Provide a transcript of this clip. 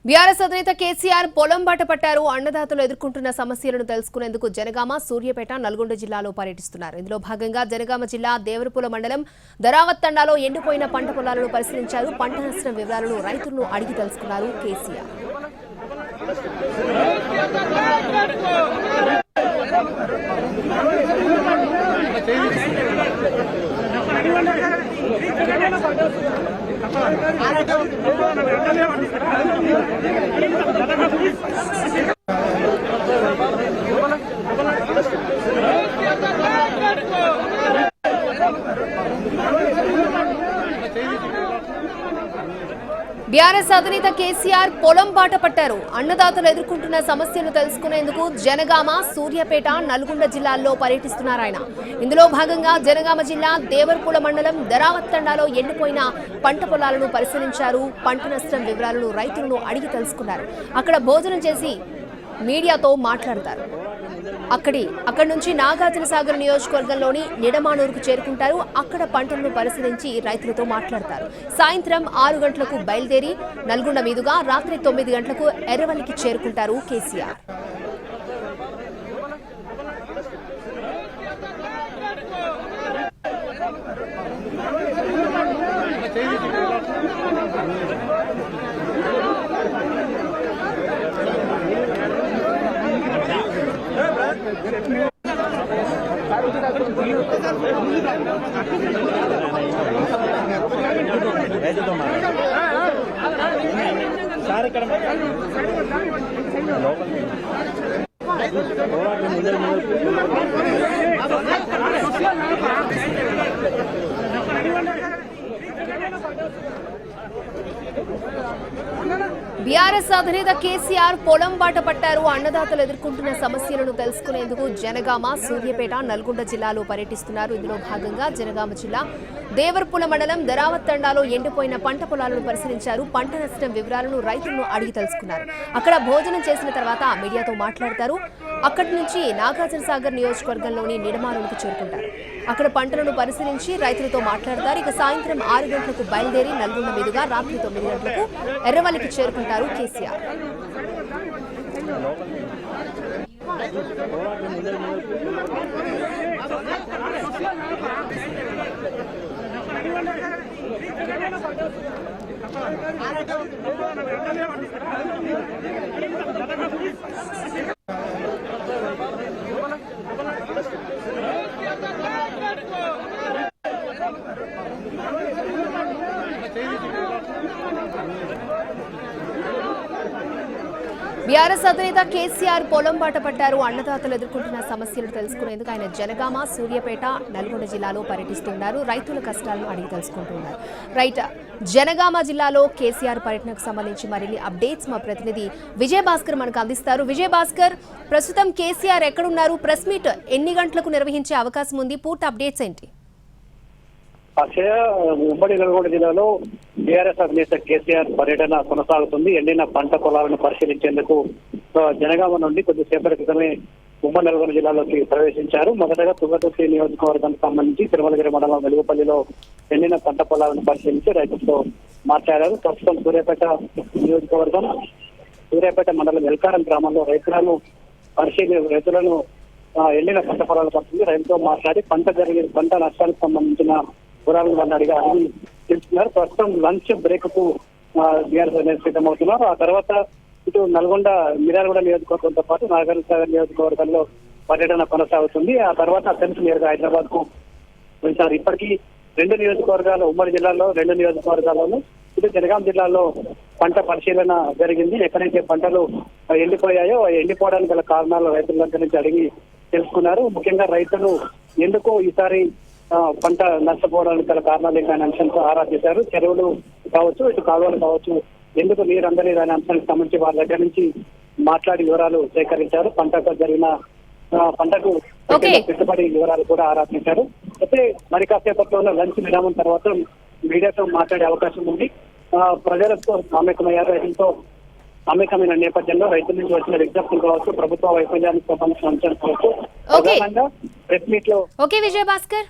BRS అధినేత కేసీఆర్ పొలం బాట పట్టారు. అన్నదాతలు ఎదుర్కొంటున్న సమస్యలను తెలుసుకునేందుకు జనగామ, సూర్యాపేట, నల్గొండ జిల్లాలో పర్యటిస్తున్నారు. ఇందులో భాగంగా జనగామ జిల్లా దేవరపుల మండలం దరావత్ తండాలో ఎండిపోయిన పంట పొలాలను పరిశీలించారు. పంట నష్టం వివరాలను రైతులను అడిగి తెలుసుకున్నారు కేసీఆర్. బీఆర్ఎస్ అధినేత కేసీఆర్ పొలం బాట పట్టారు. అన్నదాతలు ఎదుర్కొంటున్న సమస్యలు తెలుసుకునేందుకు జనగామ, సూర్యాపేట, నల్గొండ జిల్లాల్లో పర్యటిస్తున్నారు ఆయన. ఇందులో భాగంగా జనగామ జిల్లా దేవరపుల మండలం దరావత్ తండాలో ఎండిపోయిన పంట పొలాలను పరిశీలించారు. పంట నష్టం వివరాలను రైతులను అడిగి తెలుసుకున్నారు. అక్కడ భోజనం చేసి మీడియాతో మాట్లాడతారు. అక్కడి నుంచి నాగార్జునసాగర్ నియోజకవర్గంలోని నిడమానూరుకు చేరుకుంటారు. అక్కడ పంటలను పరిశీలించి రైతులతో మాట్లాడతారు. సాయంత్రం 6 గంటలకు బయలుదేరి నల్గొండ మీదుగా రాత్రి 9 గంటలకు ఎర్రవల్లికి చేరుకుంటారు కేసీఆర్. బీఆర్ఎస్ అధినేత కేసీఆర్ పొలం బాట పట్టారు. అన్నదాతలు ఎదుర్కొంటున్న సమస్యలను తెలుసుకునేందుకు జనగామ, సూర్యాపేట, నల్గొండ జిల్లాలో పర్యటిస్తున్నారు. ఇందులో భాగంగా జనగామ జిల్లా దేవరపుల మండలం దరావత్ తండాలో ఎండిపోయిన పంట పొలాలను పరిశీలించారు. పంట నష్టం వివరాలను రైతులను అడిగి తెలుసుకున్నారు. అక్కడ భోజనం చేసిన తర్వాత మీడియాతో మాట్లాడతారు. అక్కడి నుంచి నాగార్జునసాగర్ నియోజకవర్గంలోని నిడమానూరుకు చేరుకుంటారు. అక్కడ పంటలను పరిశీలించి రైతులతో మాట్లాడతారు. ఇక సాయంత్రం 6 గంటలకు బయలుదేరి నల్గొండ మీదుగా రాత్రి 9 గంటలకు ఎర్రవల్లికి చేరుకుంటారు కేసీఆర్. బీఆర్ఎస్ అధినేత కేసీఆర్ పొలం బాట పట్టారు. అన్నదాతలు ఎదుర్కొంటున్న సమస్యలు తెలుసుకునేందుకు ఆయన జనగామ, సూర్యాపేట, నల్గొండ జిల్లాలో పర్యటిస్తున్నారు. రైతుల కష్టాలను అడిగి తెలుసుకుంటున్నారు. రైట్, జనగామ జిల్లాలో కేసీఆర్ పర్యటనకు సంబంధించి మరిన్ని అప్డేట్స్ మా ప్రతినిధి విజయ్ భాస్కర్ మనకు అందిస్తారు. విజయ్ భాస్కర్, ప్రస్తుతం కేసీఆర్ ఎక్కడున్నారు? ప్రెస్ మీట్ ఎన్ని గంటలకు నిర్వహించే అవకాశం ఉంది? పూర్తి అప్డేట్స్ ఏంటి? ఉమ్మడి నల్గొండ జిల్లాలో బీఆర్ఎస్ అధినేత కేసీఆర్ పర్యటన కొనసాగుతుంది. ఎండిన పంట పొలాలను పరిశీలించేందుకు జనగామ నుండి కొద్దిసేపటి క్రితమే ఉమ్మడి నల్గొండ జిల్లాలోకి ప్రవేశించారు. మొదటగా తుంగతుర్తి నియోజకవర్గానికి సంబంధించి తిరుమలగిరి మండలం వెలుగుపల్లిలో ఎండిన పంట పొలాలను పరిశీలించి రైతులతో మాట్లాడారు. ప్రస్తుతం సూర్యాపేట మండలం ఎల్కారం గ్రామంలో రైతులను ఎండిన పంట పొలాలు పడుతుంది. రైతులతో మాట్లాడి పంట నష్టానికి సంబంధించిన వివరాలను వాళ్ళని అడిగి తెలుస్తున్నారు. ప్రస్తుతం లంచ్ బ్రేక్ కు బీఆర్ఎస్ సిద్ధమవుతున్నారు. ఆ తర్వాత ఇటు నల్గొండ మిర్యాలగూడ నియోజకవర్గంతో పాటు నాగార్జునసాగర్ నియోజకవర్గంలో పర్యటన కొనసాగుతుంది. ఆ తర్వాత అత్యంత నేరుగా హైదరాబాద్ కు వెళ్తారు. ఇప్పటికీ 2 నియోజకవర్గాలు, ఉమ్మడి జిల్లాలో 2 నియోజకవర్గాల్లోనూ ఇటు జనగాం జిల్లాలో పంట పరిశీలన జరిగింది. ఎక్కడైతే పంటలు ఎండిపోయాయో ఎండిపోవడానికి గల కారణాలు రైతుల దగ్గర నుంచి అడిగి తెలుసుకున్నారు. ముఖ్యంగా రైతులు ఎందుకు ఈసారి పంట నష్టపోవడానికి గల కారణాలు ఏంటనే అంశంతో ఆరా చేశారు. చెరువులు కావచ్చు, ఇటు కాలువలు కావచ్చు, ఎందుకు నీరు అందని అనే అంశానికి సంబంధించి వాళ్ళ దగ్గర నుంచి మాట్లాడి వివరాలు సేకరించారు. పంటకు పెట్టుబడి వివరాలు కూడా ఆరా చేశారు. అయితే మరి కాసేపట్లో లంచ్ విరామం తర్వాత మీడియాతో మాట్లాడే అవకాశం ఉంది. ప్రజలతో మమేకమయ్యారు. రైతులతో మమేకమైన నేపథ్యంలో రైతుల నుంచి వచ్చిన విజ్ఞప్తులు కావచ్చు, ప్రభుత్వ వైఫల్యానికి సంబంధించిన అంశాలు కావచ్చు, ప్రధానంగా ప్రెస్ మీట్ లో విజయ్ భాస్కర్.